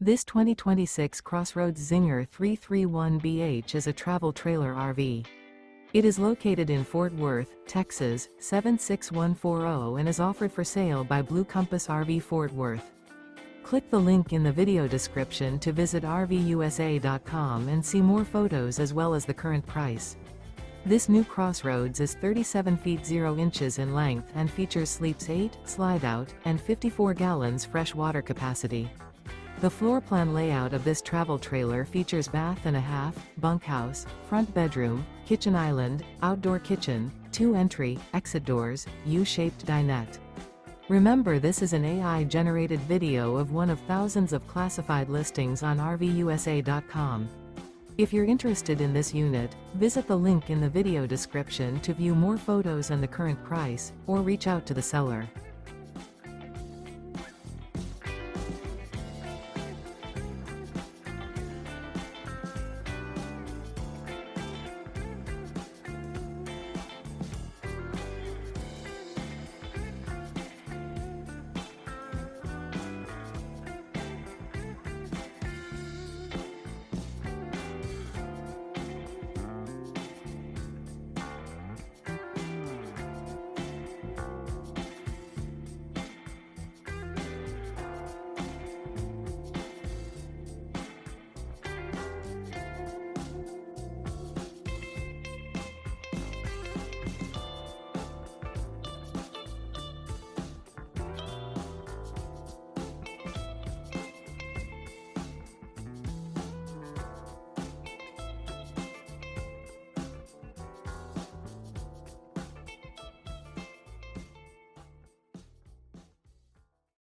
This 2026 CrossRoads Zinger 331BH is a travel trailer RV. It is located in Fort Worth, Texas, 76140 and is offered for sale by Blue Compass RV Fort Worth. Click the link in the video description to visit RVUSA.com and see more photos as well as the current price. This new CrossRoads is 37 feet 0 inches in length and features sleeps 8, Slideout, and 54 gallons fresh water capacity. The floor plan layout of this travel trailer features bath and a half, bunkhouse, front bedroom, kitchen island, outdoor kitchen, 2 entry, exit doors, U-shaped dinette. Remember, this is an AI-generated video of one of thousands of classified listings on RVUSA.com. If you're interested in this unit, visit the link in the video description to view more photos and the current price, or reach out to the seller.